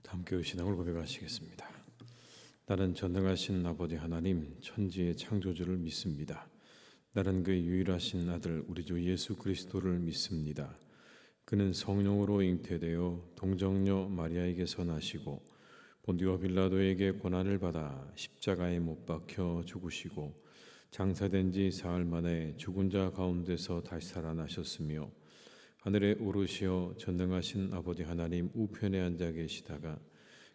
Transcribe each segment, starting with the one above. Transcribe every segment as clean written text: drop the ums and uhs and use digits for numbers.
함께 신앙을 고백하시겠습니다. 나는 전능하신 아버지 하나님 천지의 창조주를 믿습니다. 나는 그의 유일하신 아들 우리 주 예수 그리스도를 믿습니다. 그는 성령으로 잉태되어 동정녀 마리아에게서 나시고 본디오 빌라도에게 고난을 받아 십자가에 못 박혀 죽으시고 장사된 지 사흘 만에 죽은 자 가운데서 다시 살아나셨으며 하늘에 오르시어 전능하신 아버지 하나님 우편에 앉아 계시다가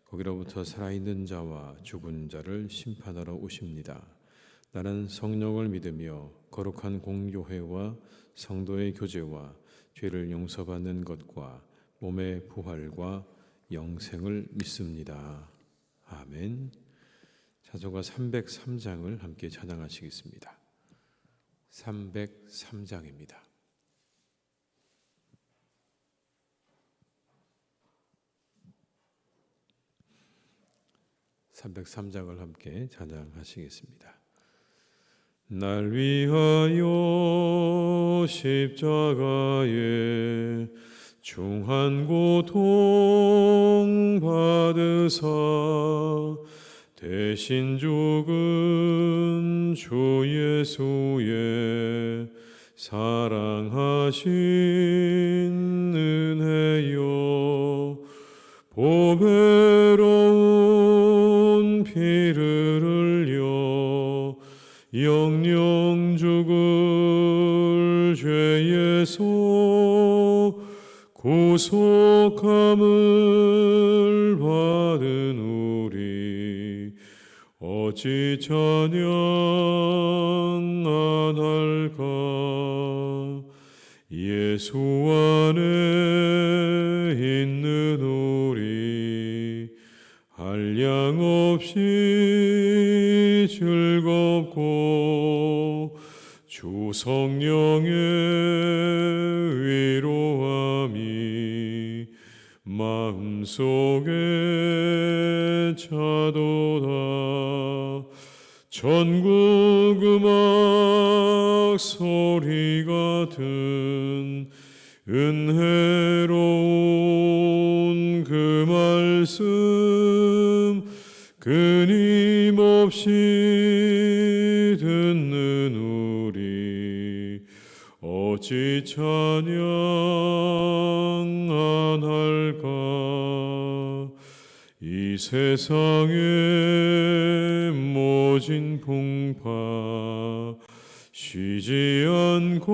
거기로부터 살아있는 자와 죽은 자를 심판하러 오십니다. 나는 성령을 믿으며 거룩한 공교회와 성도의 교제와 죄를 용서받는 것과 몸의 부활과 영생을 믿습니다. 아멘. 찬송가 303장을 함께 찬양하시겠습니다. 303장입니다. 303장을 함께 찬양하시겠습니다. 날 위하여 십자가에 중한 고통 받으사 대신 죽은 주 예수의 사랑하신 은혜여 보배로운 피를 흘려 영영 죽을 죄에서 구속함을 받은 우리 어찌 찬양 안 할까. 예수 안에 있는 우리 한량없이 즐겁고 주 성령의 위로함이 마음속에 차도다. 전국 음악 소리 같은 은혜로운 그 말씀 끊임없이 듣는 우리 어찌 찬양 안 할까. 이 세상의 모진 풍파 쉬지 않고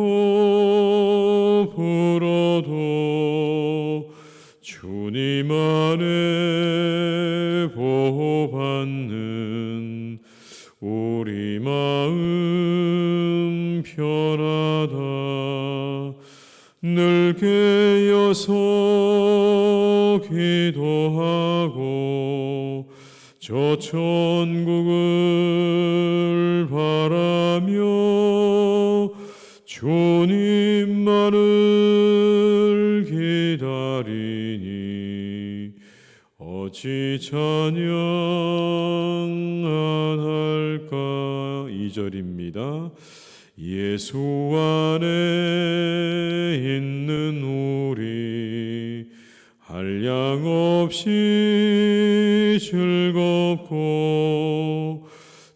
불어도 주님 안에 보호받는 우리 마음 편하다. 늘 깨어서 기도하고 저 천국을 바라며 주님만을 기다리니 어찌 찬양 안 할까. 2절입니다. 예수 안에 있는 우리 한량없이 즐겁고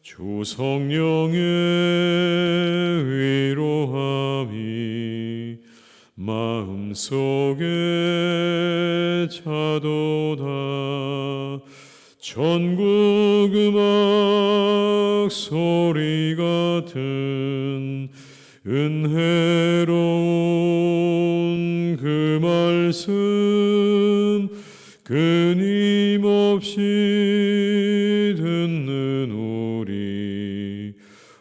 주 성령의 위로함이 마음속에 차도다. 전국 음악 소리 같은 은혜로운 그 말씀 끊임없이 듣는 우리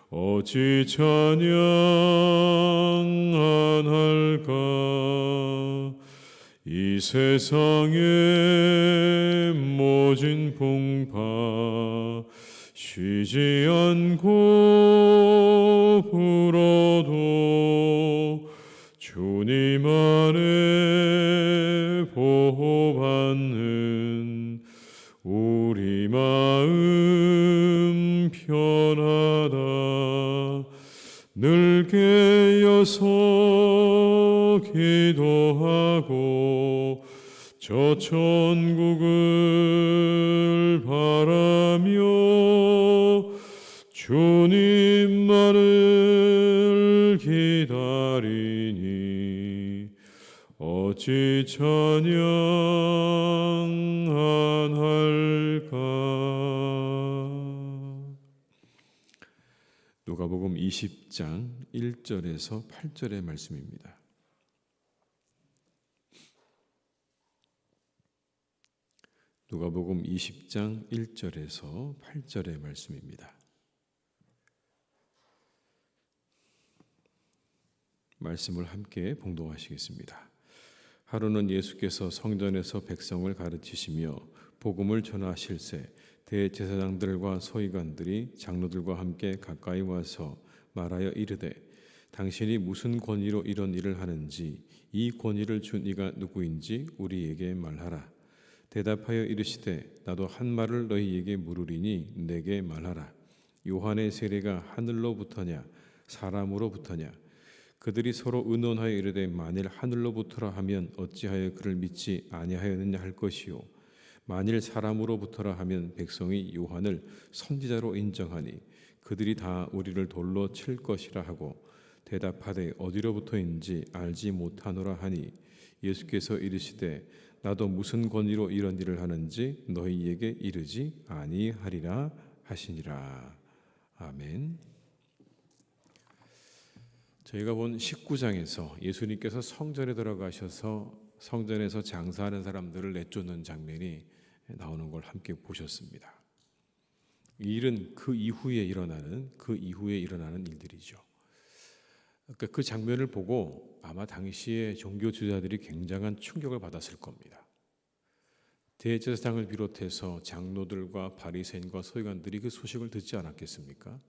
어찌 찬양 안 할까. 이 세상의 모진 풍파 쉬지 않고 불어도 주님 안에 보호받는 우리 마음 편하다. 늘 깨어서 기도하고 저 천국을 바라며 주님만을 기다리니 어찌 찬양 안 할까. 누가복음 20장 1절에서 8절의 말씀입니다. 누가복음 20장 1절에서 8절의 말씀입니다. 말씀을 함께 봉독하시겠습니다. 하루는 예수께서 성전에서 백성을 가르치시며 복음을 전하실새 대제사장들과 서기관들이 장로들과 함께 가까이 와서 말하여 이르되 당신이 무슨 권위로 이런 일을 하는지 이 권위를 준 이가 누구인지 우리에게 말하라. 대답하여 이르시되 나도 한 말을 너희에게 물으리니 내게 말하라. 요한의 세례가 하늘로부터냐 사람으로부터냐. 그들이 서로 의논하여 이르되 만일 하늘로부터라 하면 어찌하여 그를 믿지 아니하였느냐 할 것이요 만일 사람으로부터라 하면 백성이 요한을 선지자로 인정하니 그들이 다 우리를 돌로 칠 것이라 하고 대답하되 어디로부터인지 알지 못하노라 하니 예수께서 이르시되 나도 무슨 권위로 이런 일을 하는지 너희에게 이르지 아니하리라 하시니라. 아멘. 저희가 본 19장에서 예수님께서 성전에 들어가셔서 성전에서 장사하는 사람들을 내쫓는 장면이 나오는 걸 함께 보셨습니다. 이 일은 그 이후에 일어나는 일들이죠. 그러니까 그 장면을 보고 아마 당시의 종교 지도자들이 굉장한 충격을 받았을 겁니다. 대제사장을 비롯해서 장로들과 바리새인과 서기관들이 그 소식을 듣지 않았겠습니까?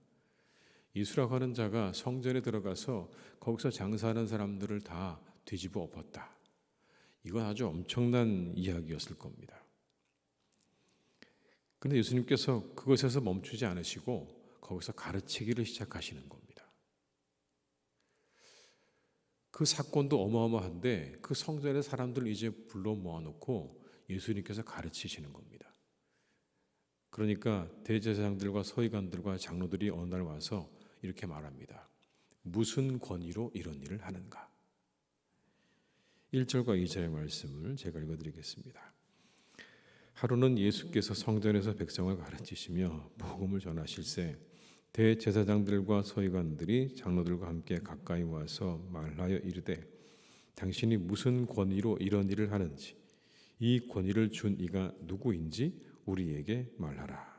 예수라고 하는 자가 성전에 들어가서 거기서 장사하는 사람들을 다 뒤집어 엎었다. 이건 아주 엄청난 이야기였을 겁니다. 그런데 예수님께서 그것에서 멈추지 않으시고 거기서 가르치기를 시작하시는 겁니다. 그 사건도 어마어마한데 그 성전의 사람들을 이제 불러 모아놓고 예수님께서 가르치시는 겁니다. 그러니까 대제사장들과 서기관들과 장로들이 어느 날 와서 이렇게 말합니다. 무슨 권위로 이런 일을 하는가? 1절과 2절의 말씀을 제가 읽어드리겠습니다. 하루는 예수께서 성전에서 백성을 가르치시며 복음을 전하실새 대제사장들과 서기관들이 장로들과 함께 가까이 와서 말하여 이르되 당신이 무슨 권위로 이런 일을 하는지 이 권위를 준 이가 누구인지 우리에게 말하라.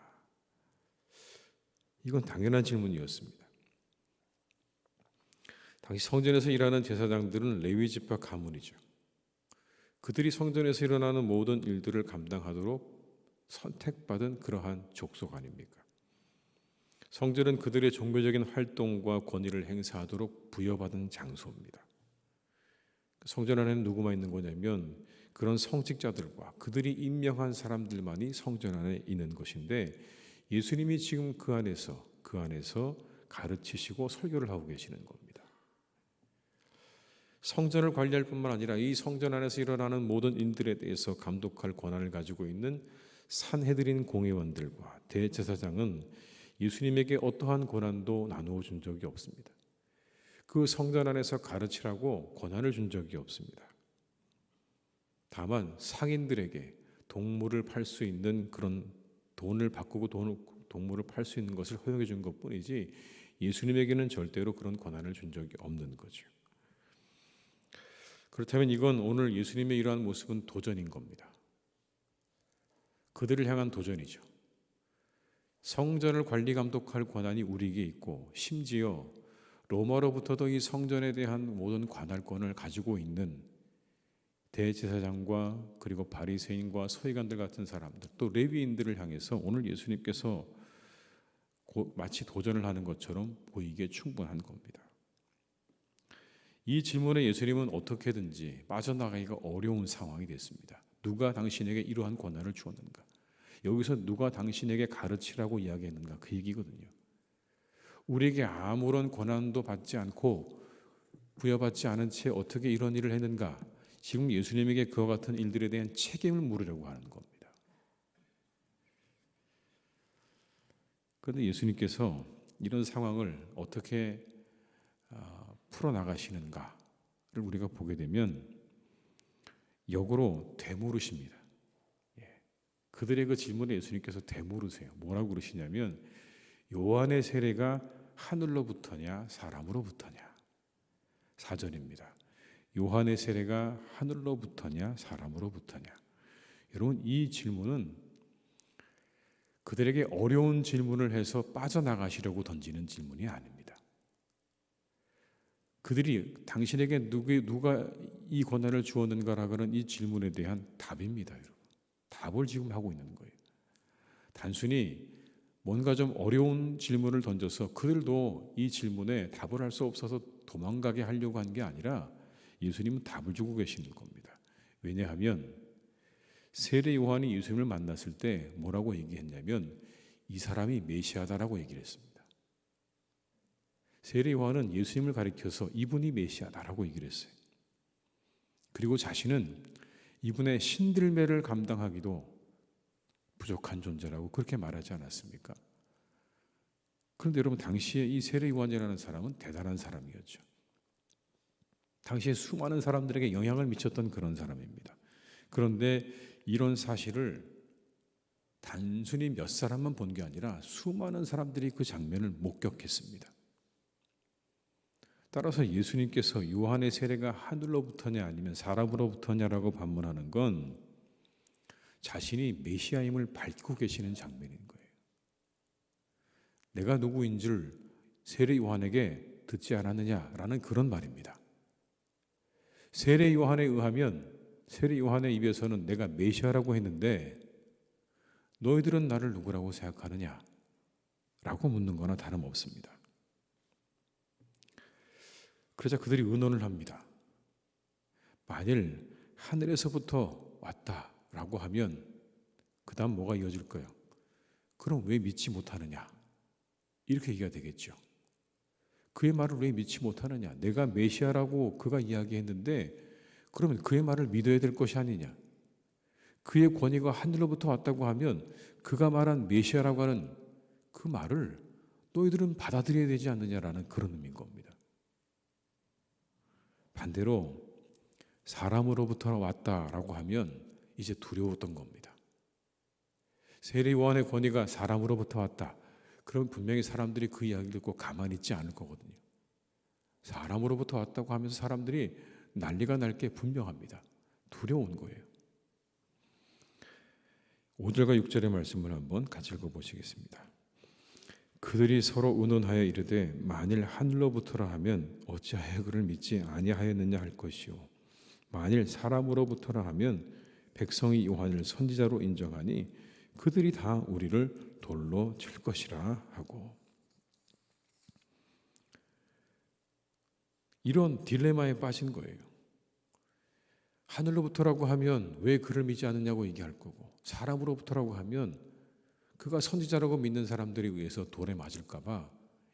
이건 당연한 질문이었습니다. 당시 성전에서 일하는 제사장들은 레위 지파 가문이죠. 그들이 성전에서 일어나는 모든 일들을 감당하도록 선택받은 그러한 족속 아닙니까? 성전은 그들의 종교적인 활동과 권위를 행사하도록 부여받은 장소입니다. 성전 안에는 누구만 있는 거냐면 그런 성직자들과 그들이 임명한 사람들만이 성전 안에 있는 것인데 예수님이 지금 그 안에서 가르치시고 설교를 하고 계시는 겁니다. 성전을 관리할 뿐만 아니라 이 성전 안에서 일어나는 모든 일들에 대해서 감독할 권한을 가지고 있는 산헤드린 공회원들과 대제사장은 예수님에게 어떠한 권한도 나누어 준 적이 없습니다. 그 성전 안에서 가르치라고 권한을 준 적이 없습니다. 다만 상인들에게 동물을 팔 수 있는 그런 돈을 바꾸고 동물을 팔 수 있는 것을 허용해 준 것뿐이지 예수님에게는 절대로 그런 권한을 준 적이 없는 거죠. 그렇다면 이건 오늘 예수님의 이러한 모습은 도전인 겁니다. 그들을 향한 도전이죠. 성전을 관리 감독할 권한이 우리에게 있고 심지어 로마로부터도 이 성전에 대한 모든 관할권을 가지고 있는 대제사장과 그리고 바리새인과 서기관들 같은 사람들 또 레위인들을 향해서 오늘 예수님께서 마치 도전을 하는 것처럼 보이기에 충분한 겁니다. 이 질문에 예수님은 어떻게든지 빠져나가기가 어려운 상황이 됐습니다. 누가 당신에게 이러한 권한을 주었는가? 여기서 누가 당신에게 가르치라고 이야기했는가? 그 얘기거든요. 우리에게 아무런 권한도 받지 않고 부여받지 않은 채 어떻게 이런 일을 했는가? 지금 예수님에게 그와 같은 일들에 대한 책임을 물으려고 하는 겁니다. 그런데 예수님께서 이런 상황을 어떻게 풀어나가시는가를 우리가 보게 되면 역으로 되물으십니다. 그들의 그 질문에 예수님께서 되물으세요. 뭐라고 그러시냐면 요한의 세례가 하늘로부터냐 사람으로부터냐. 4절입니다. 요한의 세례가 하늘로부터냐 사람으로부터냐. 여러분, 이 질문은 그들에게 어려운 질문을 해서 빠져나가시려고 던지는 질문이 아닙니다. 그들이 당신에게 누가 이 권한을 주었는가라는 이 질문에 대한 답입니다. 여러분. 답을 지금 하고 있는 거예요. 단순히 뭔가 좀 어려운 질문을 던져서 그들도 이 질문에 답을 할 수 없어서 도망가게 하려고 한 게 아니라 예수님은 답을 주고 계시는 겁니다. 왜냐하면 세례 요한이 예수님을 만났을 때 뭐라고 얘기했냐면 이 사람이 메시아다라고 얘기를 했습니다. 세례 요한은 예수님을 가리켜서 이분이 메시아다라고 얘기를 했어요. 그리고 자신은 이분의 신들매를 감당하기도 부족한 존재라고 그렇게 말하지 않았습니까? 그런데 여러분, 당시에 이 세례 요한이라는 사람은 대단한 사람이었죠. 당시에 수많은 사람들에게 영향을 미쳤던 그런 사람입니다. 그런데 이런 사실을 단순히 몇 사람만 본 게 아니라 수많은 사람들이 그 장면을 목격했습니다. 따라서 예수님께서 요한의 세례가 하늘로부터냐 아니면 사람으로부터냐라고 반문하는 건 자신이 메시아임을 밝히고 계시는 장면인 거예요. 내가 누구인 줄 세례 요한에게 듣지 않았느냐라는 그런 말입니다. 세례 요한에 의하면 세례 요한의 입에서는 내가 메시아라고 했는데 너희들은 나를 누구라고 생각하느냐? 라고 묻는 거나 다름없습니다. 그러자 그들이 의논을 합니다. 만일 하늘에서부터 왔다라고 하면 그 다음 뭐가 이어질까요? 그럼 왜 믿지 못하느냐? 이렇게 얘기가 되겠죠. 그의 말을 왜 믿지 못하느냐? 내가 메시아라고 그가 이야기했는데 그러면 그의 말을 믿어야 될 것이 아니냐? 그의 권위가 하늘로부터 왔다고 하면 그가 말한 메시아라고 하는 그 말을 너희들은 받아들여야 되지 않느냐라는 그런 의미인 겁니다. 반대로 사람으로부터 왔다라고 하면 이제 두려웠던 겁니다. 세례 요한의 권위가 사람으로부터 왔다. 그럼 분명히 사람들이 그 이야기를 듣고 가만히 있지 않을 거거든요. 사람으로부터 왔다고 하면서 사람들이 난리가 날 게 분명합니다. 두려운 거예요. 5절과 6절의 말씀을 한번 같이 읽어보시겠습니다. 그들이 서로 의논하여 이르되 만일 하늘로부터라 하면 어찌하여 그를 믿지 아니하였느냐 할 것이요 만일 사람으로부터라 하면 백성이 요한을 선지자로 인정하니 그들이 다 우리를 돌로 칠 것이라 하고. 이런 딜레마에 빠진 거예요. 하늘로부터라고 하면 왜 그를 믿지 않느냐고 얘기할 거고 사람으로부터라고 하면 그가 선지자라고 믿는 사람들에 의해서 돌에 맞을까 봐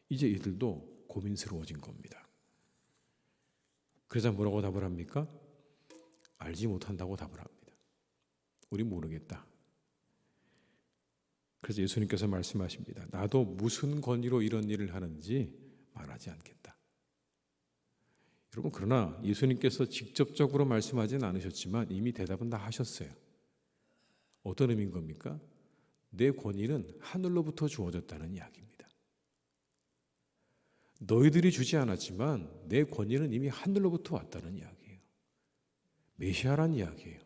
이제 이들도 고민스러워진 겁니다. 그래서 뭐라고 답을 합니까? 알지 못한다고 답을 합니다. 우리 모르겠다. 그래서 예수님께서 말씀하십니다. 나도 무슨 권위로 이런 일을 하는지 말하지 않겠다. 여러분, 그러나 예수님께서 직접적으로 말씀하지는 않으셨지만 이미 대답은 다 하셨어요. 어떤 의미인 겁니까? 내 권위는 하늘로부터 주어졌다는 이야기입니다. 너희들이 주지 않았지만 내 권위는 이미 하늘로부터 왔다는 이야기예요. 메시아란 이야기예요.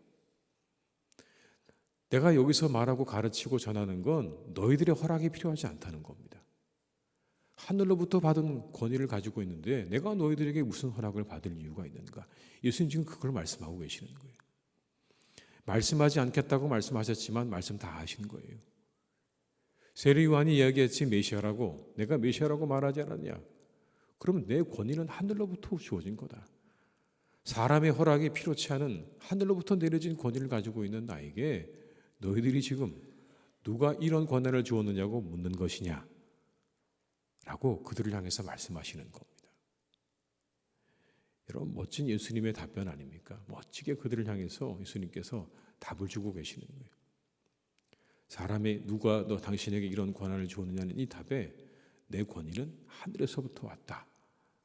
내가 여기서 말하고 가르치고 전하는 건 너희들의 허락이 필요하지 않다는 겁니다. 하늘로부터 받은 권위를 가지고 있는데 내가 너희들에게 무슨 허락을 받을 이유가 있는가? 예수님 지금 그걸 말씀하고 계시는 거예요. 말씀하지 않겠다고 말씀하셨지만 말씀 다 하신 거예요. 세례 요한이 이야기했지 메시아라고, 내가 메시아라고 말하지 않았냐? 그러면 내 권위는 하늘로부터 주어진 거다. 사람의 허락이 필요치 않은 하늘로부터 내려진 권위를 가지고 있는 나에게 너희들이 지금 누가 이런 권한을 주었느냐고 묻는 것이냐? 라고 그들을 향해서 말씀하시는 겁니다. 여러분, 멋진 예수님의 답변 아닙니까? 멋지게 그들을 향해서 예수님께서 답을 주고 계시는 거예요. 사람의 누가 너 당신에게 이런 권한을 주었느냐는 이 답에 내 권위는 하늘에서부터 왔다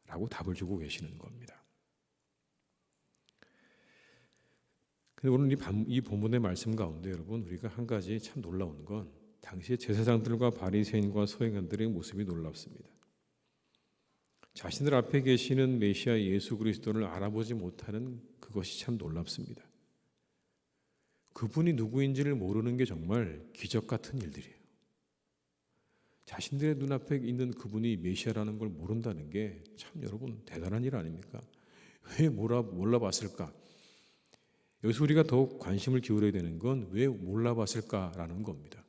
라고 답을 주고 계시는 겁니다. 근데 오늘 이 본문의 말씀 가운데 여러분, 우리가 한 가지 참 놀라운 건 당시의 제사장들과 바리새인과 서기관들의 모습이 놀랍습니다. 자신들 앞에 계시는 메시아 예수 그리스도를 알아보지 못하는 그것이 참 놀랍습니다. 그분이 누구인지를 모르는 게 정말 기적 같은 일들이에요. 자신들의 눈앞에 있는 그분이 메시아라는 걸 모른다는 게 참 여러분 대단한 일 아닙니까? 왜 몰라봤을까? 여기서 우리가 더욱 관심을 기울여야 되는 건 왜 몰라봤을까라는 겁니다.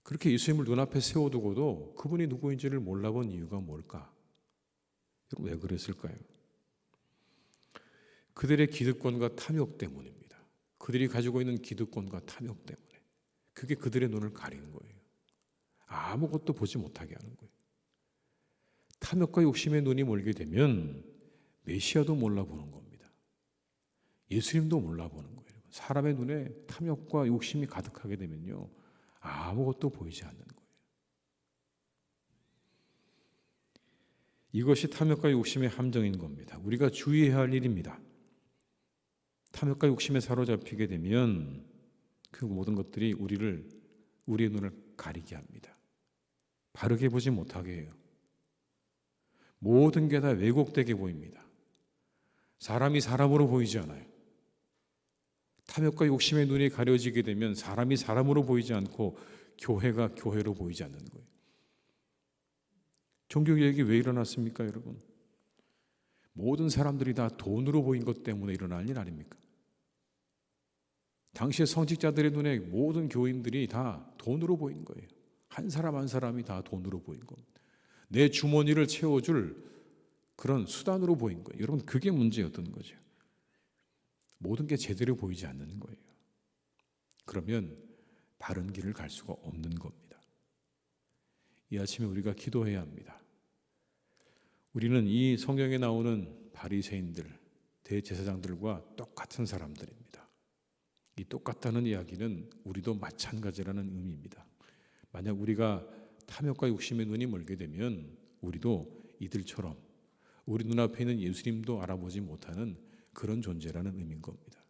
그렇게 예수님을 눈앞에 세워두고도 그분이 누구인지를 몰라본 이유가 뭘까? 여러분, 왜 그랬을까요? 그들의 기득권과 탐욕 때문입니다. 그들이 가지고 있는 기득권과 탐욕 때문에 그게 그들의 눈을 가리는 거예요. 아무것도 보지 못하게 하는 거예요. 탐욕과 욕심에 눈이 멀게 되면 메시아도 몰라보는 겁니다. 예수님도 몰라보는 거예요. 사람의 눈에 탐욕과 욕심이 가득하게 되면요, 아무것도 보이지 않는 거예요. 이것이 탐욕과 욕심의 함정인 겁니다. 우리가 주의해야 할 일입니다. 탐욕과 욕심에 사로잡히게 되면 그 모든 것들이 우리의 눈을 가리게 합니다. 바르게 보지 못하게 해요. 모든 게 다 왜곡되게 보입니다. 사람이 사람으로 보이지 않아요. 탐욕과 욕심의 눈이 가려지게 되면 사람이 사람으로 보이지 않고 교회가 교회로 보이지 않는 거예요. 종교개혁이 왜 일어났습니까, 여러분? 모든 사람들이 다 돈으로 보인 것 때문에 일어난 일 아닙니까? 당시의 성직자들의 눈에 모든 교인들이 다 돈으로 보인 거예요. 한 사람 한 사람이 다 돈으로 보인 겁니다. 내 주머니를 채워줄 그런 수단으로 보인 거예요. 여러분, 그게 문제였던 거죠. 모든 게 제대로 보이지 않는 거예요. 그러면 바른 길을 갈 수가 없는 겁니다. 이 아침에 우리가 기도해야 합니다. 우리는 이 성경에 나오는 바리새인들, 대제사장들과 똑같은 사람들입니다. 이 똑같다는 이야기는 우리도 마찬가지라는 의미입니다. 만약 우리가 탐욕과 욕심의 눈이 멀게 되면 우리도 이들처럼 우리 눈앞에 있는 예수님도 알아보지 못하는 그런 존재라는 의미인 겁니다.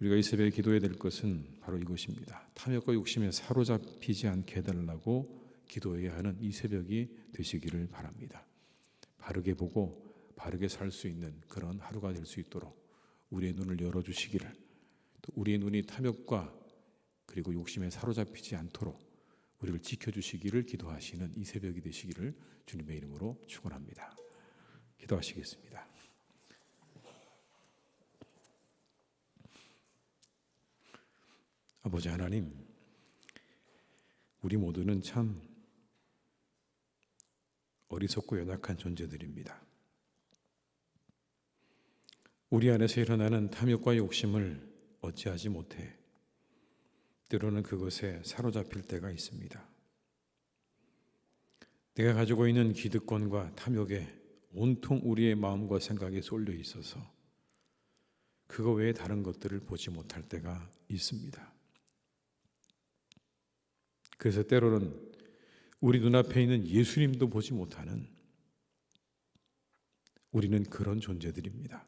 우리가 이 새벽에 기도해야 될 것은 바로 이것입니다. 탐욕과 욕심에 사로잡히지 않게 해달라고 기도해야 하는 이 새벽이 되시기를 바랍니다. 바르게 보고 바르게 살 수 있는 그런 하루가 될 수 있도록 우리의 눈을 열어주시기를, 또 우리의 눈이 탐욕과 그리고 욕심에 사로잡히지 않도록 우리를 지켜주시기를 기도하시는 이 새벽이 되시기를 주님의 이름으로 축원합니다. 기도하시겠습니다. 아버지 하나님, 우리 모두는 참 어리석고 연약한 존재들입니다. 우리 안에서 일어나는 탐욕과 욕심을 어찌하지 못해 때로는 그것에 사로잡힐 때가 있습니다. 내가 가지고 있는 기득권과 탐욕에 온통 우리의 마음과 생각이 쏠려 있어서 그거 외에 다른 것들을 보지 못할 때가 있습니다. 그래서 때로는 우리 눈앞에 있는 예수님도 보지 못하는 우리는 그런 존재들입니다.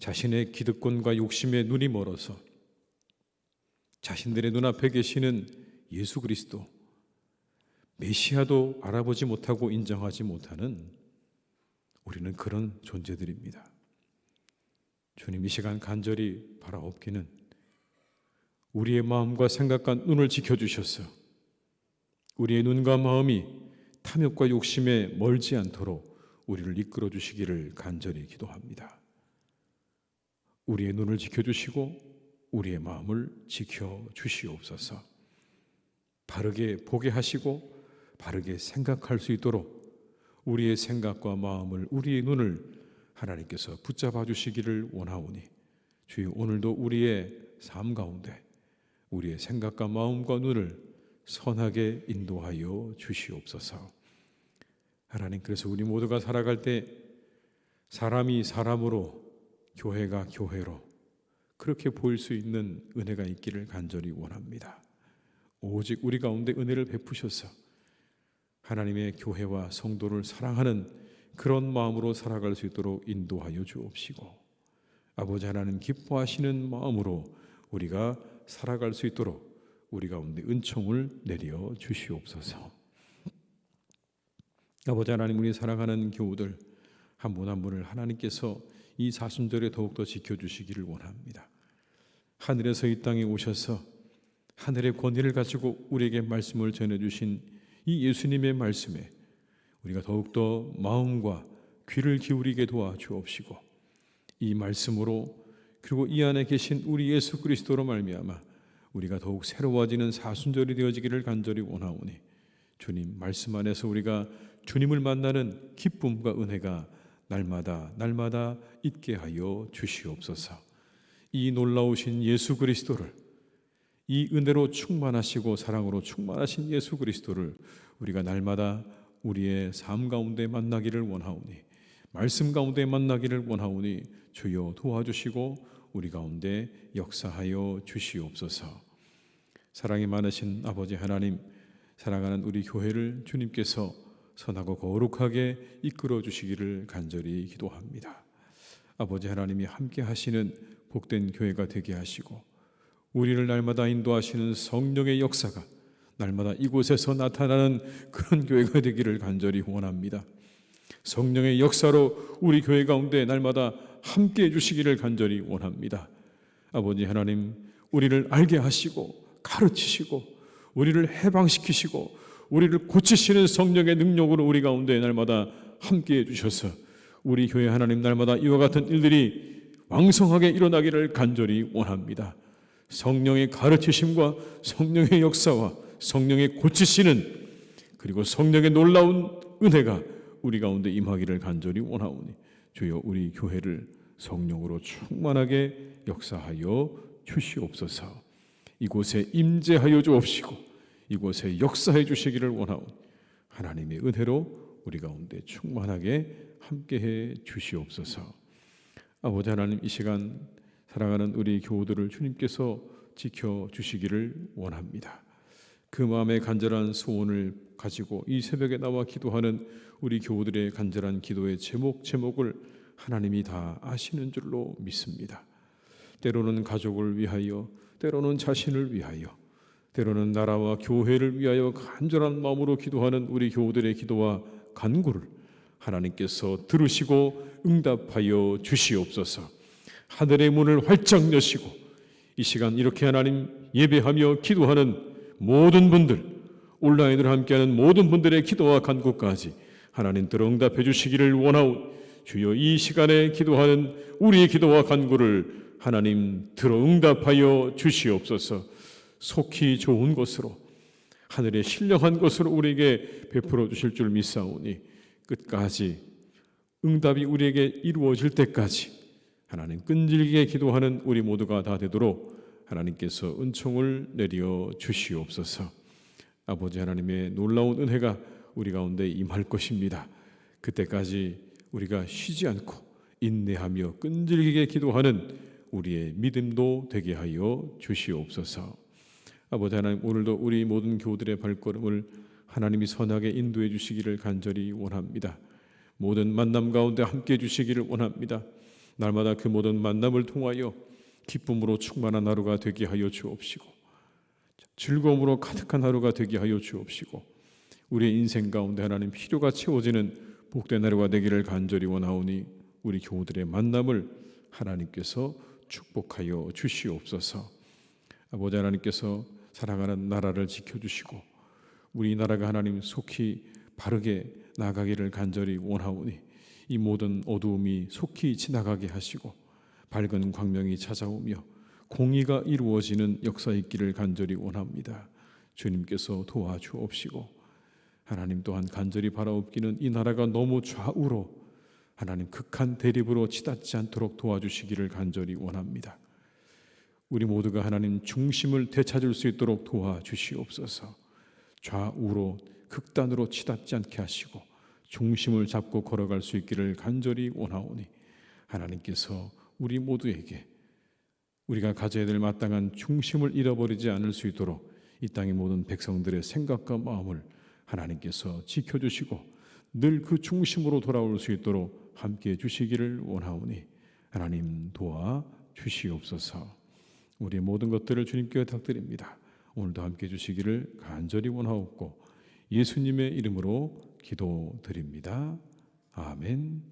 자신의 기득권과 욕심에 눈이 멀어서 자신들의 눈앞에 계시는 예수 그리스도, 메시아도 알아보지 못하고 인정하지 못하는 우리는 그런 존재들입니다. 주님, 이 시간 간절히 바라옵기는 우리의 마음과 생각과 눈을 지켜주셔서 우리의 눈과 마음이 탐욕과 욕심에 멀지 않도록 우리를 이끌어 주시기를 간절히 기도합니다. 우리의 눈을 지켜주시고 우리의 마음을 지켜주시옵소서. 바르게 보게 하시고 바르게 생각할 수 있도록 우리의 생각과 마음을, 우리의 눈을 하나님께서 붙잡아 주시기를 원하오니 주여, 오늘도 우리의 삶 가운데 우리의 생각과 마음과 눈을 선하게 인도하여 주시옵소서. 하나님, 그래서 우리 모두가 살아갈 때 사람이 사람으로, 교회가 교회로 그렇게 보일 수 있는 은혜가 있기를 간절히 원합니다. 오직 우리 가운데 은혜를 베푸셔서 하나님의 교회와 성도를 사랑하는 그런 마음으로 살아갈 수 있도록 인도하여 주옵시고, 아버지 하나님 기뻐하시는 마음으로 우리가 살아갈 수 있도록 우리 가운데 은총을 내려 주시옵소서. 아버지 하나님, 우리 사랑하는 교우들 한 분 한 분을 하나님께서 이 사순절에 더욱더 지켜주시기를 원합니다. 하늘에서 이 땅에 오셔서 하늘의 권위를 가지고 우리에게 말씀을 전해주신 이 예수님의 말씀에 우리가 더욱더 마음과 귀를 기울이게 도와주옵시고, 이 말씀으로 그리고 이 안에 계신 우리 예수 그리스도로 말미암아 우리가 더욱 새로워지는 사순절이 되어지기를 간절히 원하오니, 주님 말씀 안에서 우리가 주님을 만나는 기쁨과 은혜가 날마다 있게 하여 주시옵소서. 이 놀라우신 예수 그리스도를, 이 은혜로 충만하시고 사랑으로 충만하신 예수 그리스도를 우리가 날마다 우리의 삶 가운데 만나기를 원하오니, 말씀 가운데 만나기를 원하오니 주여 도와주시고 우리 가운데 역사하여 주시옵소서. 사랑이 많으신 아버지 하나님, 사랑하는 우리 교회를 주님께서 선하고 거룩하게 이끌어 주시기를 간절히 기도합니다. 아버지 하나님이 함께 하시는 복된 교회가 되게 하시고, 우리를 날마다 인도하시는 성령의 역사가 날마다 이곳에서 나타나는 그런 교회가 되기를 간절히 원합니다. 성령의 역사로 우리 교회 가운데 날마다 함께 해주시기를 간절히 원합니다. 아버지 하나님, 우리를 알게 하시고 가르치시고 우리를 해방시키시고 우리를 고치시는 성령의 능력으로 우리 가운데 날마다 함께 해주셔서 우리 교회 하나님, 날마다 이와 같은 일들이 왕성하게 일어나기를 간절히 원합니다. 성령의 가르치심과 성령의 역사와 성령의 고치시는, 그리고 성령의 놀라운 은혜가 우리 가운데 임하기를 간절히 원하오니 주여 우리 교회를 성령으로 충만하게 역사하여 주시옵소서. 이곳에 임재하여 주옵시고 이곳에 역사해 주시기를 원하오니 하나님의 은혜로 우리 가운데 충만하게 함께해 주시옵소서. 아버지 하나님, 이 시간 사랑하는 우리 교우들을 주님께서 지켜주시기를 원합니다. 그 마음의 간절한 소원을 가지고 이 새벽에 나와 기도하는 우리 교우들의 간절한 기도의 제목을 하나님이 다 아시는 줄로 믿습니다. 때로는 가족을 위하여, 때로는 자신을 위하여, 때로는 나라와 교회를 위하여 간절한 마음으로 기도하는 우리 교우들의 기도와 간구를 하나님께서 들으시고 응답하여 주시옵소서. 하늘의 문을 활짝 여시고 이 시간 이렇게 하나님 예배하며 기도하는 모든 분들, 온라인으로 함께하는 모든 분들의 기도와 간구까지 하나님 들어 응답해 주시기를 원하오. 주여, 이 시간에 기도하는 우리의 기도와 간구를 하나님 들어 응답하여 주시옵소서. 속히 좋은 것으로, 하늘의 신령한 것으로 우리에게 베풀어 주실 줄 믿사오니 끝까지 응답이 우리에게 이루어질 때까지 하나님 끈질기게 기도하는 우리 모두가 다 되도록 하나님께서 은총을 내려 주시옵소서. 아버지 하나님의 놀라운 은혜가 우리 가운데 임할 것입니다. 그때까지 우리가 쉬지 않고 인내하며 끈질기게 기도하는 우리의 믿음도 되게 하여 주시옵소서. 아버지 하나님, 오늘도 우리 모든 교우들의 발걸음을 하나님이 선하게 인도해 주시기를 간절히 원합니다. 모든 만남 가운데 함께 해 주시기를 원합니다. 날마다 그 모든 만남을 통하여 기쁨으로 충만한 하루가 되게 하여 주옵시고 즐거움으로 가득한 하루가 되게 하여 주옵시고 우리의 인생 가운데 하나님 필요가 채워지는 복된 하루가 되기를 간절히 원하오니 우리 교우들의 만남을 하나님께서 축복하여 주시옵소서. 아버지 하나님께서 사랑하는 나라를 지켜주시고 우리나라가 하나님 속히 바르게 나가기를 간절히 원하오니 이 모든 어두움이 속히 지나가게 하시고 밝은 광명이 찾아오며 공의가 이루어지는 역사 있기를 간절히 원합니다. 주님께서 도와주옵시고 하나님 또한 간절히 바라옵기는 이 나라가 너무 좌우로 하나님 극한 대립으로 치닫지 않도록 도와주시기를 간절히 원합니다. 우리 모두가 하나님 중심을 되찾을 수 있도록 도와주시옵소서. 좌우로 극단으로 치닫지 않게 하시고 중심을 잡고 걸어갈 수 있기를 간절히 원하오니 하나님께서 우리 모두에게 우리가 가져야 될 마땅한 중심을 잃어버리지 않을 수 있도록 이 땅의 모든 백성들의 생각과 마음을 하나님께서 지켜주시고 늘 그 중심으로 돌아올 수 있도록 함께해 주시기를 원하오니 하나님 도와 주시옵소서. 우리의 모든 것들을 주님께 부탁드립니다. 오늘도 함께해 주시기를 간절히 원하옵고 예수님의 이름으로 기도드립니다. 아멘.